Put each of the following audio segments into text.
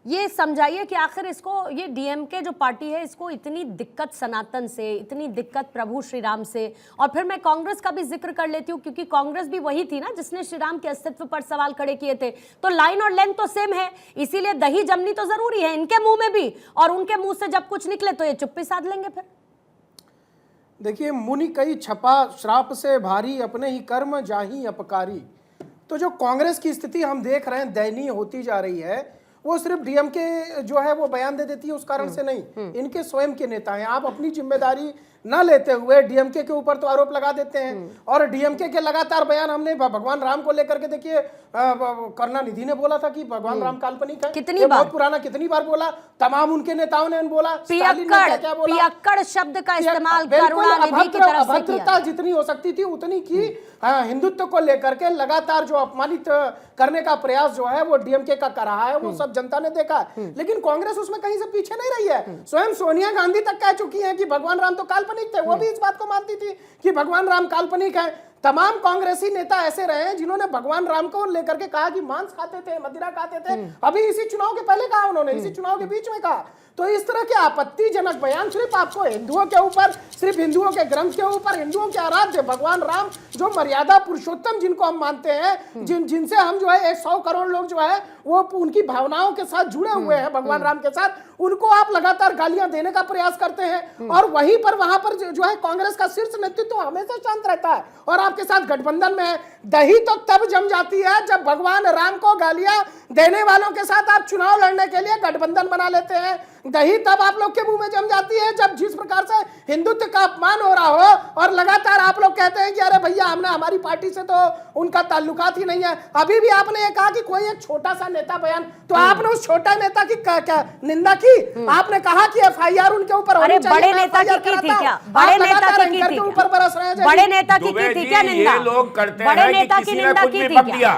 ये समझाइए कि आखिर इसको, ये डीएमके जो पार्टी है, इसको इतनी दिक्कत सनातन से, इतनी दिक्कत प्रभु श्री राम से, और फिर मैं कांग्रेस का भी जिक्र कर लेती हूँ क्योंकि कांग्रेस भी वही थी ना जिसने श्री राम के अस्तित्व पर सवाल खड़े किए थे। तो लाइन और लेंथ तो सेम है, इसीलिए दही जमनी तो जरूरी है इनके मुंह में भी, और उनके मुंह से जब कुछ निकले तो ये चुप्पी साध लेंगे। फिर देखिए, मुनि कई छपा श्राप से भारी, अपने ही कर्म जाही अपकारी। तो जो कांग्रेस की स्थिति हम देख रहे हैं दयनीय होती जा रही है, वो सिर्फ डीएमके जो है वो बयान दे देती है उस कारण से नहीं, इनके स्वयं के नेता हैं। आप अपनी जिम्मेदारी न लेते हुए डीएमके के ऊपर तो आरोप लगा देते हैं, और डीएमके के लगातार बयान हमने भगवान राम को लेकर के, देखिए करुणानिधि ने बोला था कि भगवान राम काल्पनिक है, कितनी बार, बहुत पुराना, कितनी बार बोला, तमाम उनके नेताओं ने बोला, पियक्कड़ शब्द का इस्तेमाल करुणानिधि की तरफ से किया। जितनी हो सकती थी उतनी की। हिंदुत्व को लेकर के लगातार जो अपमानित करने का प्रयास जो है वो डीएमके का कर रहा है, वो सब जनता ने देखा। लेकिन कांग्रेस उसमें कहीं से पीछे नहीं रही है। स्वयं सोनिया गांधी तक कह चुकी हैं कि भगवान राम तो काल्पनिक थे, वो भी इस बात को मानती थी कि भगवान राम काल्पनिक है। तमाम कांग्रेसी नेता ऐसे रहे हैं जिन्होंने भगवान राम को लेकर के कहा कि मांस खाते थे, मदिरा खाते थे, अभी इसी चुनाव के पहले कहा उन्होंने, इसी चुनाव के बीच में कहा। तो इस तरह के आपत्तिजनक बयान सिर्फ आपको हिंदुओं के ऊपर, सिर्फ हिंदुओं के ग्रंथ के ऊपर, हिंदुओं के आराध्य भगवान राम जो मर्यादा पुरुषोत्तम जिनको हम मानते हैं, जिनसे हम जो है 100 करोड़ लोग जो है वो उनकी भावनाओं के साथ जुड़े हुए हैं भगवान राम के साथ, उनको आप लगातार गालियां देने का प्रयास करते हैं। और वहीं पर वहां पर जो है कांग्रेस का शीर्ष नेतृत्व हमेशा शांत रहता है और आपके साथ गठबंधन में है। दही तो तब जम जाती है जब भगवान राम को गालियां देने वालों के साथ आप चुनाव लड़ने के लिए गठबंधन बना लेते हैं। दही तब आप लोग के मुंह में जम जाती है जब जिस प्रकार से हिंदुत्व का अपमान हो रहा हो और लगातार आप लोग कहते हैं कि अरे भैया हमने, हमारी पार्टी से तो उनका ताल्लुकात ही नहीं है। अभी भी आपने ये कहा कि कोई एक छोटा सा नेता बयान, तो आपने उस छोटा नेता की क्या निंदा की? आपने कहा कि एफआईआर उनके ऊपर होनी चाहिए। बड़े नेता की थी क्या? बड़े नेता की थी ऊपर बरस रहे हैं, बड़े नेता की थी क्या निंदा? ये लोग करते बड़े हैं नेता की निंदा की थी क्या?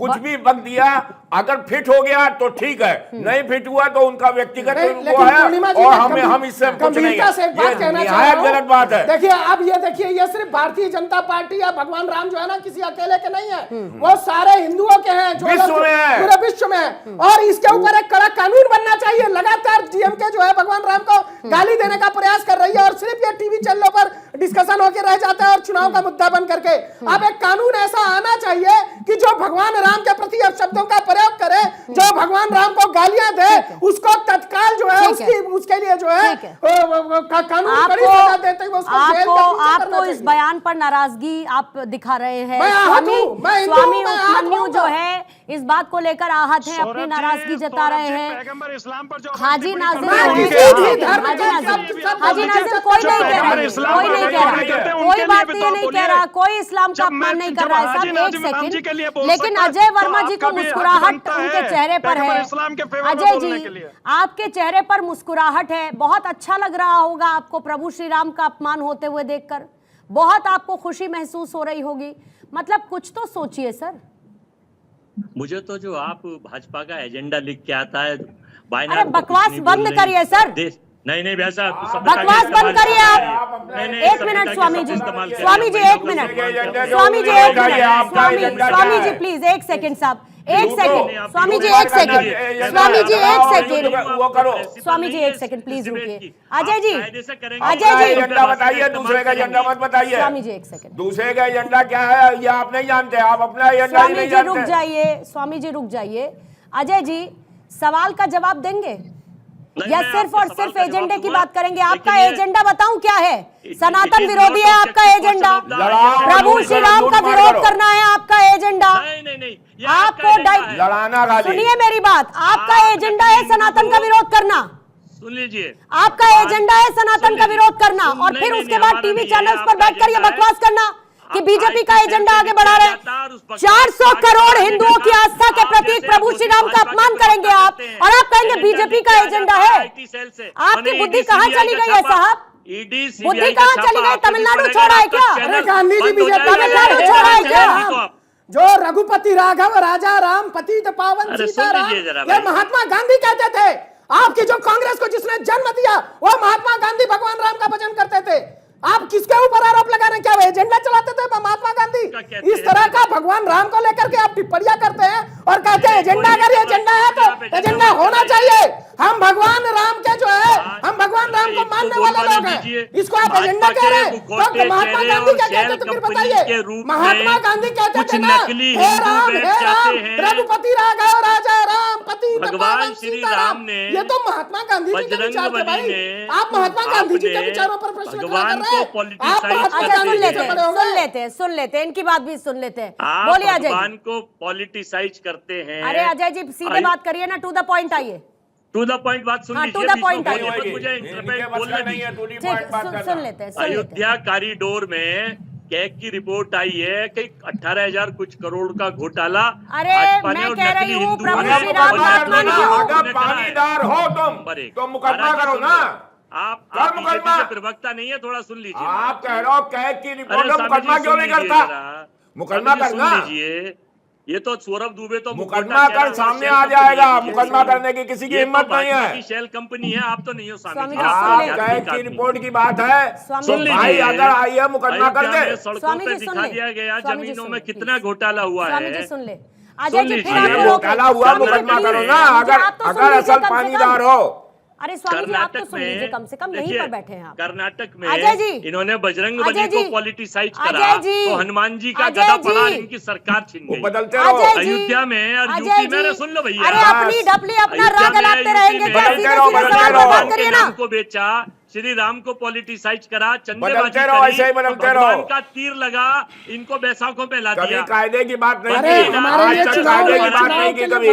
कुछ भी वक्त दिया, अगर फिट हो गया तो ठीक है, नहीं फिट हुआ तो उनका व्यक्तिगत वो है, और हम इससे कुछ नहीं है। निहायत गलत बात है। देखिए अब ये देखिए, ये सिर्फ भारतीय जनता पार्टी या भगवान राम जो है ना किसी अकेले के नहीं है, वो सारे हिंदुओं के हैं, जो पूरे विश्व में। और इसके ऊपर एक कड़ा कानून बनना चाहिए। लगातार डीएमके जो है भगवान राम को गाली देने का प्रयास कर रही है और सिर्फ ये टीवी चैनलों पर डिस्कशन होकर रह जाता है और चुनाव का मुद्दा बन करके। अब एक कानून ऐसा आना चाहिए कि जो भगवान राम के प्रति शब्दों का प्रयोग करे, जो भगवान राम को गालियां दे, उसको तत्काल जो है उसके लिए जो है कानून कड़ी सजा देते हुए उसको जेल का आपको इस बयान पर नाराजगी आप दिखा रहे हैं। स्वामी उपमन्यु जो है इस बात को लेकर आहत है, अपनी नाराजगी जता रहे हैं। हाजी नाजिर कोई नहीं कह रहा, कोई नहीं कह रहा, कोई बात ये नहीं कह रहा, कोई इस्लाम का अपमान नहीं कर रहा है। सब एक सेकंड, लेकिन अजय वर्मा जी को मुस्कुराहट उनके चेहरे पर है। अजय जी, आपके चेहरे पर मुस्कुराहट है, बहुत अच्छा लग रहा होगा आपको प्रभु श्री राम का अपमान होते हुए देखकर, बहुत आपको खुशी महसूस हो रही होगी। मतलब कुछ तो सोचिए सर। मुझे तो जो आप भाजपा का एजेंडा लिख के आता है, अरे बकवास बंद करिए सर। नहीं भैया, बकवास बंद करिए आप। एक मिनट स्वामी जी, स्वामी जी एक मिनट, स्वामी जी एक मिनट, स्वामी जी प्लीज एक सेकंड साहब, एक सेकंड स्वामी जी, एक सेकंड स्वामी जी, एक सेकंड वो करो, स्वामी जी एक सेकंड प्लीज रुकिए। अजय जी, अजय जी एजेंडा बताइए, दूसरे का एजेंडा मत बताइए। स्वामी जी एक सेकंड, दूसरे का एजेंडा क्या है ये आप नहीं जानते, आप अपना एजेंडा नहीं जानते। रुक जाइए स्वामी जी, रुक जाइए। अजय जी सवाल का जवाब देंगे या सिर्फ और सिर्फ एजेंडे की बात करेंगे? आपका एजेंडा बताऊं क्या है? सनातन विरोधी है आपका एजेंडा, प्रभु श्री राम का विरोध करना है आपका एजेंडा। आपको लड़ाना, सुनिए मेरी बात, आपका एजेंडा है सनातन का विरोध करना। सुन लीजिए, आपका एजेंडा है सनातन का विरोध करना, और फिर उसके बाद टीवी चैनल्स पर बैठकर ये बकवास करना कि बीजेपी का एजेंडा आगे बढ़ा रहे। 400 करोड़ हिंदुओं की आस्था के प्रतीक प्रभु श्री राम का अपमान करेंगे आप, और आप कहेंगे बीजेपी का एजेंडा है। आपकी बुद्धि कहाँ चली गई है साहब? बुद्धि कहाँ चली गई? तमिलनाडु छोड़ा है क्या? गांधी जी बीजेपी तमिलनाडु छोड़ा है क्या? जो रघुपति राघव राजा राम पतित पावन सीताराम, ये महात्मा गांधी कहते थे। आपकी जो कांग्रेस को जिसने जन्म दिया वो महात्मा गांधी भगवान राम का भजन करते थे। आप किसके ऊपर आरोप लगा रहे हैं? क्या वो एजेंडा चलाते थे महात्मा गांधी? इस तरह का भगवान राम को लेकर के आप टिप्पणियां करते हैं और कहते हैं एजेंडा, अगर एजेंडा है तो एजेंडा होना चाहिए। हम भगवान राम के जो है, हम भगवान राम को मानने वाले लोग हैं, इसको आप एजेंडा कह रहे हैं? तो महात्मा गांधी क्या कहते थे फिर बताइए? महात्मा गांधी कहते थे ना, हे राम रघुपति राघव राजा राम पति भगवान श्री राम ने, ये तो महात्मा गांधी जी के विचार थे भाई। आप महात्मा गांधी जी के विचारों पर प्रश्न खड़ा कर रहे हैं। सुन लेते हैं इनकी बात भी सुन लेते हैं। आप बोलिए अजय, भगवान को पॉलिटिसाइज करते हैं। अरे अजय जी सीधे बात करिए ना, टू द पॉइंट आइए। टू द पॉइंट बात सुन लीजिए। टू द पॉइंट मुझे बोलने नहीं है, सुन लेते हैं। अयोध्या कॉरिडोर में कैग की रिपोर्ट आई है कि 18,000 कुछ करोड़ का घोटाला। अरे मैं कह रही हूँ प्रभु श्री राम महात्मा नहीं हो। अगर पानीदार हो तुम तो मुकदमा करो ना। आप प्रवक्ता नहीं है, थोड़ा सुन लीजिए। आप कह रहे हो कैग की रिपोर्ट, मुकदमा क्यों नहीं करता? मुकदमा करना लीजिए। ये तो सौरभ दुबे तो मुकदमा कर सामने आ जाएगा। मुकदमा करने की किसी की हिम्मत नहीं है। शेल कंपनी है, आप तो नहीं हो स्वामी जी। कैग की रिपोर्ट की बात है, भाई अगर आई है मुकदमा कर दे। सड़कों पे दिखा दिया गया जमीनों में कितना घोटाला हुआ है। सुन ले अजय जी, घोटाला हुआ, मुकदमा करो ना अगर असल पानीदार हो। अरे स्वामी जी आप तो सुन लीजिए, कम से कम यहीं पर बैठे हैं आप। कर्नाटक में अजय जी, इन्होंने बजरंग बली को पॉलिटिसाइज करा, अजय जी, तो हनुमान जी का गदा पड़ा, इनकी सरकार छिन गई। बदलते रहो। अयोध्या में और यूपी में, सुन लो भैया, अरे अपनी डपली अपना राग अलापते रहेंगे क्या? सीधे सीधे सवाल पर बात करिए ना। को बेचा, श्री राम को पॉलिटिसाइज करा, बदलते रहो, ऐसे ही बदलते रहो। भगवान का तीर लगा, इनको बैसाखों पे ला दिया। कायदे की बात नहीं अरे की, हमारे आज लिए तक चुनाव कायदे की बात नहीं की कभी।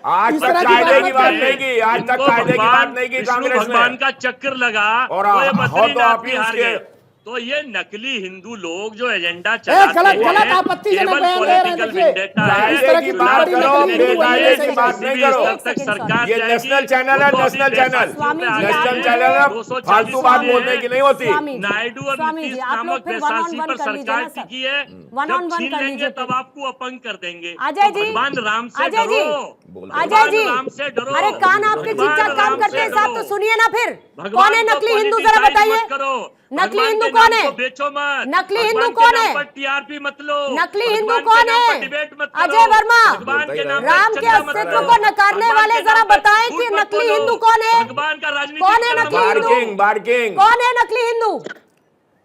आज तक कायदे की बात नहीं की, आज तक कायदे की बात नहीं की कांग्रेस ने। भगवान का चक्कर लगा और तो आप ही हार गए। तो ये नकली हिंदू लोग जो एजेंडा चलाते हैं, गलत आपत्तिजनक बयान दे रहे हैं। इस तरह की बात करो, बेकायदे की बात नहीं करो। सरकार ये नेशनल चैनल है, नेशनल चैनल, नेशनल चैनल है, फालतू बात बोलने की नहीं होती। नायडू और नीतीश नामक बेसासी पर सरकार टिकी है, जब छीन लेंगे तब आपको अपंग कर देंगे। अजय जी, भगवान राम से अजय जी, डरो, अजय जी, राम से डरो। अरे कान आपके ठीक ठाक काम करते हैं साहब, तो सुनिए ना फिर। कौन है नकली हिंदू, जरा बताइए। नकली हिंदू कौन है? बेचो मत। नकली हिंदू कौन है? टीआरपी मत लो। नकली हिंदू कौन है? अजय वर्मा, राम के अस्तित्व को नकारने वाले जरा बताएं कि नकली हिंदू कौन है? भगवान का राजनीति कौन है नकली हिंदू? बार्किंग कौन है नकली हिंदू?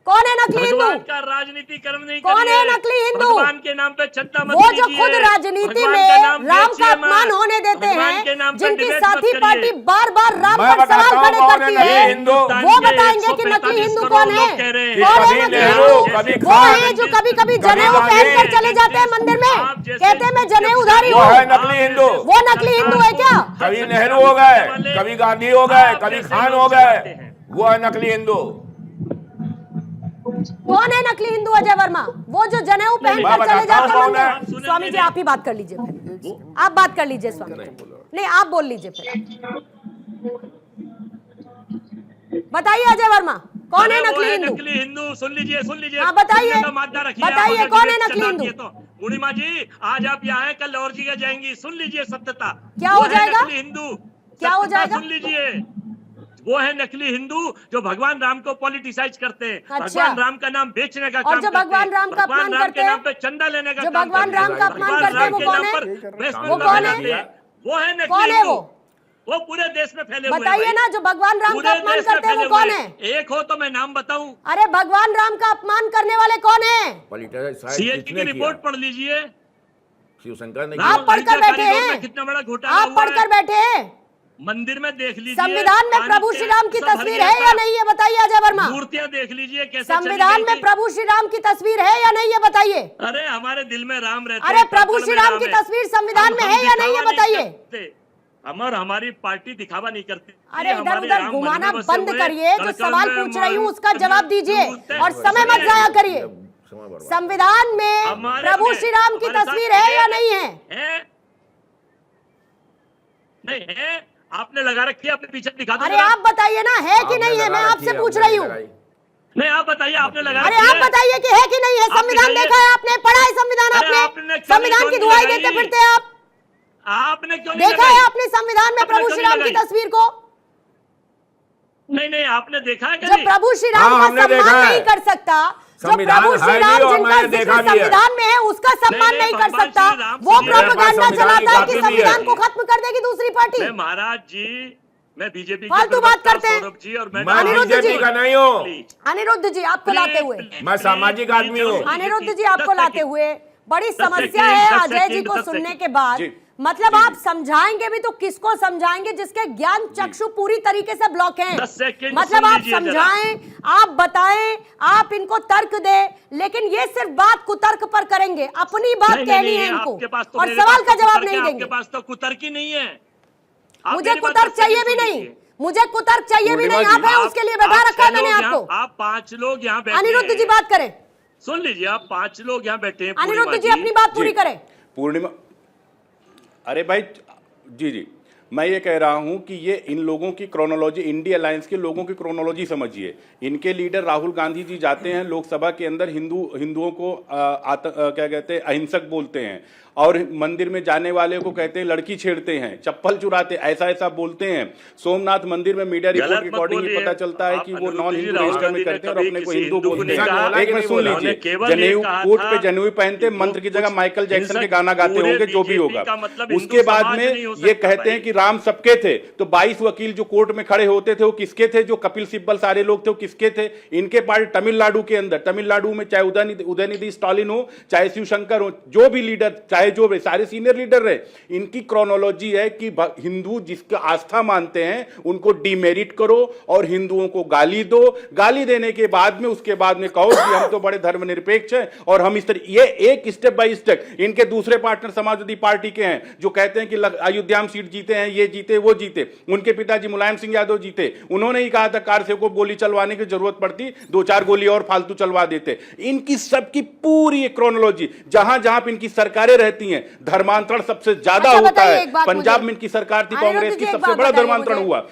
कौन है नकली हिंदू? भगवान का राजनीतिकरण नहीं कौन है करिए। नकली हिंदू? भगवान के नाम पे छत्ता मत वो जो कीजिए। खुद राजनीति भगवान में का नाम राम बेचिए का अपमान मत। होने देते भगवान के हैं, नाम पे जिनकी डिबेट साथी मत पार्टी करिए। बार बार राम मैं पर सवाल बताता हूं खड़े कौन करती है है, हिंदू। वो बताएंगे कि नकली हिंदू कौन है? कह रहे हैं। कौन है कभी नकली नेहरू, हिंदू? कभी वो खान, है जो कभी कभी जनेऊ गांधी, पहनकर चले जाते हैं मंदिर में, कहते हैं मैं जनेऊधारी वो है हूँ। नकली हिंदू। वो नकली हिंदू है क्या? कभी नेहरू हो गए, कभी गांधी हो गए, कभी खान हो गए, वो है नकली हिंदू। कौन है नकली हिंदू अजय वर्मा? वो जो जनेऊ पहनकर चले जाते हैं मंदिर। स्वामी जी आप ही बात कर लीजिए फिर, आप बात कर लीजिए स्वामी जी। नहीं आप बोल लीजिए फिर, बताइए अजय वर्मा कौन है नकली हिंदू? नकली हिंदू सुन लीजिए, सुन लीजिए। हाँ बताइए, बताइए कौन है नकली हिंदू? पूर्णिमा जी आज आप यहाँ हैं, कल और जगह जाएंगी, सुन लीजिए सत्यता। क्या हो जाएगा? नकली हिंदू क्या हो जाएगा? सुन लीजिए, वो है नकली हिंदू जो भगवान राम को पॉलिटिसाइज करते हैं। अच्छा। भगवान राम का नाम बेचने का और काम जो करते हैं। भगवान राम का अपमान भगवान राम करते के हैं, नाम पे चंदा लेने का जो काम भगवान करते हैं। राम का अपमान भगवान करते हैं, राम वो के कौन नाम है? पर प्रेस में वो कौन है? लगाते हैं। वो है नकली कौन है हिंदू। वो? वो पूरे देश में फैले हुए हैं बताइए भाई। ना, जो भगवान राम का पूरे अपमान देश में करते हैं वो फैले कौन हुए है? हैं। एक हो तो मैं नाम बताऊं। अरे भगवान राम का अपमान करने वाले कौन है? सीएजी की रिपोर्ट पढ़ लीजिए। शिवशंकर ने आप पढ़कर बैठे हैं, कितना बड़ा घोटाला आप पढ़कर बैठे हैं। मंदिर में देख लीजिए, संविधान में प्रभु श्री राम की तस्वीर है या नहीं, ये बताइए अजय वर्मा। मूर्तियां देख लीजिए कैसे संविधान में प्रभु श्री राम की तस्वीर है या नहीं, ये बताइए। अरे हमारे दिल में राम रहते अरे हैं, प्रभु श्री राम की है। तस्वीर संविधान में है या नहीं, ये बताइए। अमर हमारी पार्टी दिखावा नहीं करती। अरे इधर उधर घुमाना बंद करिए, जो सवाल पूछ रही हूँ उसका जवाब दीजिए और समय मत जाया करिए। संविधान में प्रभु श्री राम की तस्वीर है या नहीं है? नहीं है, आपने लगा रखी है, अपने पीछे दिखा दो। अरे आप बताइए ना, है कि नहीं है, मैं आपसे पूछ रही हूँ। नहीं आप बताइए, आपने लगा अरे आप बताइए कि है कि नहीं है। संविधान देखा है आपने, पढ़ा है संविधान आपने? संविधान की दुहाई देते फिरते हैं आप। आपने क्यों नहीं देखा है आपने संविधान में प्रभु श्री राम की तस्वीर को? नहीं आपने देखा है जब प्रभु श्री राम का सम्मान नहीं कर सकता, जो प्रभु श्री राम जिनका जिक्र संविधान में है उसका सम्मान नहीं कर सकता, वो प्रोपेगेंडा चलाता है कि संविधान को खत्म कर देगी दूसरी पार्टी। महाराज जी, मैं बीजेपी फालतू बात करते हैं। सौरभ जी और मैं बीजेपी का नहीं हूँ। अनिरुद्ध जी आपको लाते हुए, मैं सामाजिक आदमी हूँ। अनिरुद्ध जी आपको लाते हुए बड़ी समस्या है अजय जी को सुनने के बाद। मतलब आप समझाएंगे भी तो किसको समझाएंगे जिसके ज्ञान चक्षु पूरी तरीके से ब्लॉक हैं। मतलब आप समझाएं, आप बताएं, आप इनको तर्क दें, लेकिन ये सिर्फ बात कुतर्क पर करेंगे, अपनी बात कहनी है इनको और सवाल का जवाब नहीं देंगे। आपके पास तो कुतर्क ही नहीं है। मुझे कुतर्क चाहिए भी नहीं, मुझे कुतर्क चाहिए भी नहीं। आप है उसके लिए बैठा रखा है मैंने आपको। आप 5 लोग यहाँ बैठे। अनिरुद्ध जी बात करें, सुन लीजिए, आप 5 लोग यहाँ बैठे हैं। अनिरुद्ध जी अपनी बात पूरी करें। पूर्णिमा, अरे भाई जी मैं ये कह रहा हूं कि ये इन लोगों की क्रोनोलॉजी, इंडिया अलायंस के लोगों की क्रोनोलॉजी समझिए। इनके लीडर राहुल गांधी जी जाते हैं लोकसभा के अंदर, हिंदुओं को क्या कहते हैं, अहिंसक बोलते हैं, और मंदिर में जाने वाले को कहते हैं लड़की छेड़ते हैं, चप्पल चुराते, ऐसा बोलते हैं। सोमनाथ मंदिर में मीडिया रिपोर्ट के अकॉर्डिंग पता चलता है कि वो नॉन हिंदू रजिस्टर में करते हैं और अपने को हिंदू बोलते हैं। एक मिनट सुन लीजिए, जनेऊ कोट पे जनेऊ पहनते, मंत्र की जगह माइकल जैक्सन के गाना गाते होंगे, जो भी होगा। उसके बाद में ये कहते हैं कि राम सबके थे, तो 22 वकील जो कोर्ट में खड़े होते थे वो किसके थे? जो कपिल सिब्बल सारे लोग थे वो किसके थे? इनके पार्टी तमिलनाडु के अंदर, तमिलनाडु में चाहे उदयनिधि स्टालिन हो, चाहे शिवशंकर हो, जो भी लीडर, चाहे जो भी सारे सीनियर लीडर रहे, इनकी क्रोनोलॉजी है कि हिंदू जिसका आस्था मानते हैं उनको डिमेरिट करो और हिंदुओं को गाली दो। गाली देने के बाद में उसके बाद में कहो कि हम तो बड़े धर्मनिरपेक्ष हैं और हम इस तरह, ये एक स्टेप बाय स्टेप। इनके दूसरे पार्टनर समाजवादी पार्टी के हैं जो कहते हैं कि अयोध्या में सीट जीते हैं, ये जीते वो जीते। उनके पिताजी मुलायम सिंह यादव जीते, उन्होंने ही कहा था कारसे को गोली चलवाने की जरूरत पड़ती 2-4 गोली और फालतू चलवा देते। इनकी सबकी पूरी क्रोनोलॉजी, जहां जहां पे इनकी सरकारें रहती हैं, धर्मांतरण सबसे ज्यादा होता है। पंजाब में इनकी सरकार थी कांग्रेस की, सबसे बड़ा धर्मांतरण हुआ।